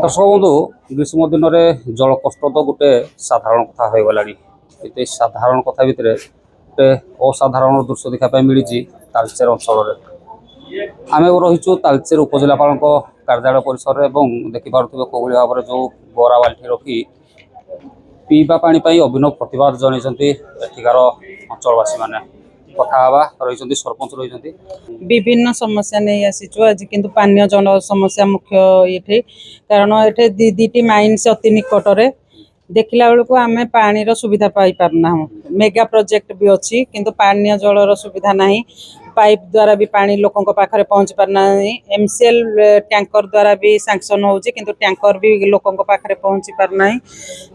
दर्शक बंधु ग्रीष्म दिन में जल कष्ट तो गोटे साधारण कथा हो गला साधारण कथा भितर गोटे असाधारण दृश्य देखापी मिली तालचेर अंचल आम रहीचु तालचेर उपजिलापाल कार्यालय परिसर में देखिपे कौन भाव में जो गरा बाल्टी रखी पीवा पानी अभिनव प्रतिवाद जनइंट एठिकार अंचलवासी मैंने कथा रही सरपंच रही विभिन्न समस्या नहीं आसीचु आज किंतु पानीय जल समस्या मुख्य ये कारण ये दीटी माइन्स अति निकटरे देखला बेलू आम पानी सुविधा पाई पारना मेगा प्रोजेक्ट भी अच्छी किंतु पानीय जलर सुविधा नहीं पाइप द्वारा भी पानी लोकों पाखे पहुँची पारना एमसीएल टैंकर द्वारा भी सैंक्शन होची किंतु टैंकर भी लोकों पाखे पहुँची पारना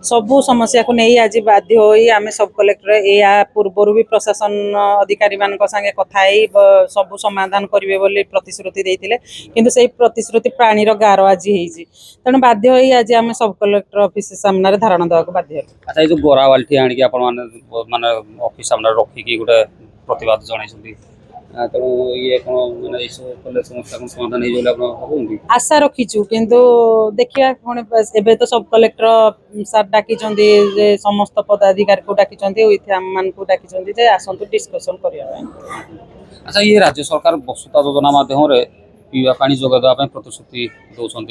सबू समस्या को नहीं आज बाध्य होई आम सब कलेक्टर या पूर्वर भी प्रशासन अधिकारी मान संगे कथा सबू समाधान करेंगे बोली प्रतिश्रुति देते किंतु से प्रतिश्रुति पानीर गार आज होती तेणु बाध्य होई आज आम सब कलेक्टर ऑफिस सामने धारणा देवाक बाध्य। अच्छा ये गरा बाल्टी आनिक माने ऑफिस सामने रखिकी गोटे प्रतिवाद जन तेणु ये माने समस्या समाधान हो आशा रखीचु किंतु देखिया पुणी एबे तो सब कलेक्टर सर डाकी समस्त पदाधिकारी को डाकी आम मान को डाकी आसतु डिस्कसन करने। अच्छा ये राज्य सरकार बसुता योजना माध्यम पीवा पानी जोगाई प्रतिश्रुति दौरान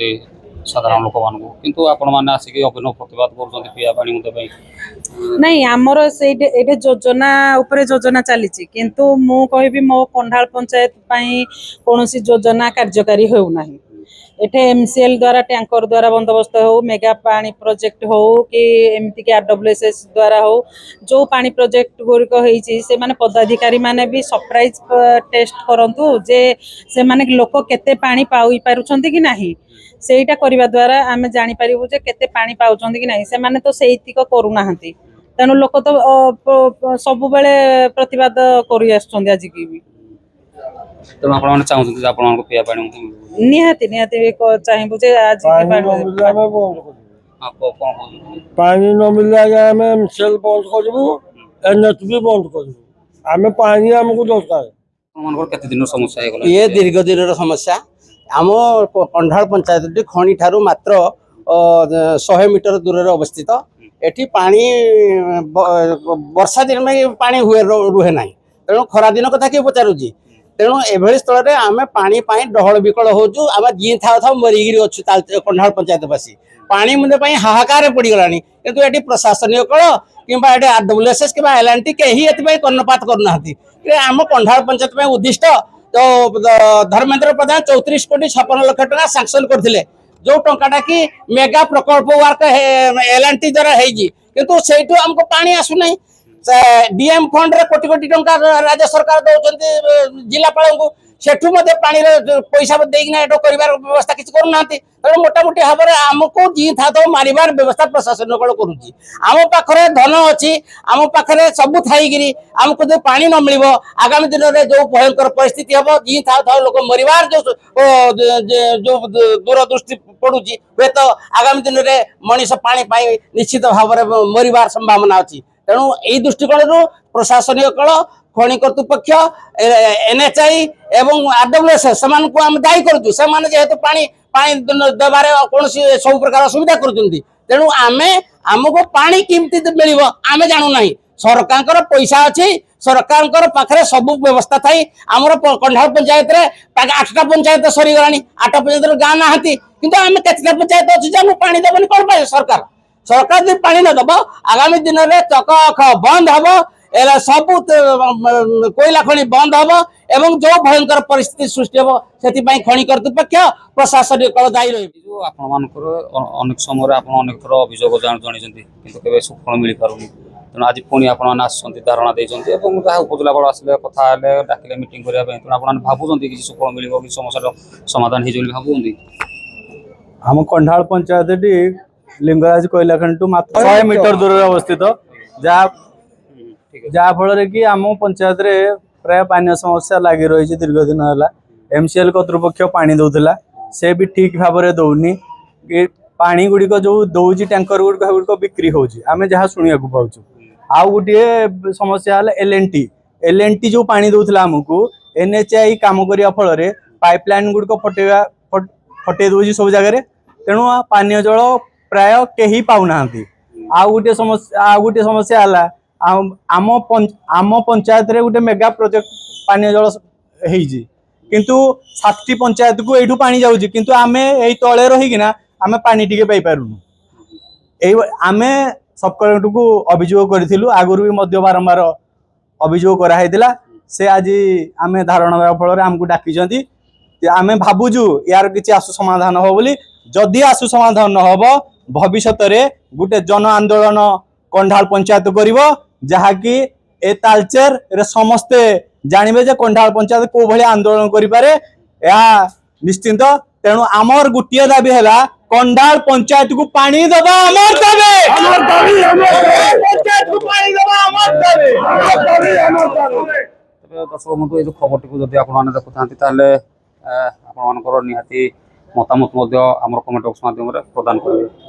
साधारण लोक मान किंतु आपण मैंने आसिक अभिनव प्रतिवाद कर पीवा पानी नहीं आमर से योजना उपरे योजना चली किंतु मु कहि मो कंढाल पंचायत कौन योजना कार्यकारी होना एठे एमसीएल द्वारा टैंकर द्वारा बंदोबस्त हो मेगा पानी प्रोजेक्ट हो कि एमती कि आरडब्ल्यूएसएस द्वारा हो जो पानी प्रोजेक्ट गुड़िक से माने पदाधिकारी माने भी सरप्राइज टेस्ट करंतु जे से माने लोक केते पानी पाई पारुछंती कि नाही सेटा करबा द्वारा आमे जानि परिबु जे केते पानी पाउछंती कि नाही से माने तो सेइतिक करू नाहंती तेनु लोक तो सब बेले प्रतिवाद करि आछंती आज की भी तेणु आपण चाहूँ आप पीवा पानी निहाती निहाती चाहबू जे आज पानी न मिले आम एमसीएल बंद करूँ एनएच भी बंद करूँ आम पानी आमको दरकार दिन समस्या ये दीर्घ दिन समस्या आम कंढाल पंचायत खणी ठारू मात्र 100 मीटर दूर अवस्थित एटी पानी वर्षा दिन में पानी हुए रुहे ना तेणु खरा दिन कथा किए पचारूँ तेणु एभली स्थल में आम पानी डहल विकल होचु आम जी था मरिकी अच्छु कंढाल पंचायतवासी पानी मुझे हाहाकार पड़गला किंतु ये प्रशासनिक कल कि आरडब्ल्यूएसएस कि एलएनटी कहीं कर्णपात करना आम कंढाल पंचायत में उद्दिष्ट तो धर्मेंद्र प्रधान 34 कोटी 56 लाख टका सैंक्शन करथिले जो टंकाटा कि मेगा प्रकल्प वर्क एलएनटी द्वारा होगी किंतु सेठू हमको पानी आसुना डीएम फंड रे कोटी कोटी टंका राज्य सरकार दौरान जिलापाल को सेठू पानी पैसा देना व्यवस्था किसी करना तेणु मोटामोटी भाव में आमको जी था तो मारिबार व्यवस्था प्रशासन करुच्ची आम पाखे धन अच्छी आम पाखे सबू थी आमको जो पानी न मिल आगामी दिन में जो भयंकर परिस्थिति हम जी था लोक मरिबार जो दूरदृष्टि पड़ुची हे तो आगामी दिन में मनीष पानी निश्चित भाव में मरिबार संभावना अच्छी तेणु यही दृष्टिकोण प्रशासनिक कल खनि कर्तृपक्ष एनएचआई एवं आरडब्ल्यूएसएस से दायी करूँ से जेहेतु पानी देवार कौन सब प्रकार असुविधा करेणु आम आमको पानी केमती मिल आम जानू ना सरकार पैसा अच्छी सरकार पाखे सब व्यवस्था थी आमर कंढाल पंचायत 8टा पंचायत सरीगला 8टा पंचायत गाँ ना किंतु आम केतटा पंचायत अच्छी पानी देवनी कौन पाए सरकार जो पानी न दब आगामी दिन में चक बंद हम सब कोयला खनि बंद हम एवं जो भयंकर परिस्थिति सृष्टि हम से खनि कर्तृपक्ष प्रशासनिक कल दायी रही अनेक समय अनेक थर अभियोग जन सुफल मिल पार तेणु आज पुणी आपने धारणा देते उपजिलापाल आसे कथा डाकिले मीटिंग करने तेणु भावुं कि सुफल मिल कि समस्या समाधान हो भावुं आम कंढाल पंचायत लिंगराज कोयला खंड मात्र 100 मीटर दूर अवस्थित जहाँ फल कि आम पंचायत रे प्राय पानी समस्या लगी रही दीर्घ दिन है एमसीएल कर्तृपक्ष पानी दौला से भी ठीक भाव में दौनी पानी गुड़िक जो दौर टैंकर गुड़िक बिक्री होमें जहाँ शुणा पाऊँ आउ गोटे समस्या एलएनटी जो पानी दौला आमको एनएचआई काम करने फल पाइपलाइन गुड़िक फटे दौर सब जगह तेणु पानीय जल प्राय कहीं पाऊना आउ गोटे समस्या है आम पंचायत रे गोटे मेगा प्रोजेक्ट पानीय जल होइछि किंतु 7टी पंचायत को एठू पानी जाउछि किंतु आमे एई तळे रहिकिना आमे पानी टिके पाई पारुनु एई आमे सब कलेक्टर को अभियोग करिथिलु आगुरु भी मध्य बारंबार अभियोग करा हैतिला से आज आमे धारणा देवा फल आमको डाकिचंती आमे भाबुजु यार किछि आसु समाधान हो बोली जदि आसु समाधान न होबो भविष्यत रे गुटे जन आंदोलन कंढाल पंचायत करिवो जहाँकि ए तालचेर रे समस्ते जानिबे जे कंढाल पंचायत को भली आंदोलन करि पारे या निश्चिंत तेणु आमर गुटिया दाबी हैला कंढाल पंचायत को पानी दबा अमर दाबी पंचायत को पानी दबा अमर दाबी दर्शक बंधु ये खबर टी जब आप देखु था निहाती मतामत आम कमेंट बॉक्स माध्यम प्रदान करेंगे।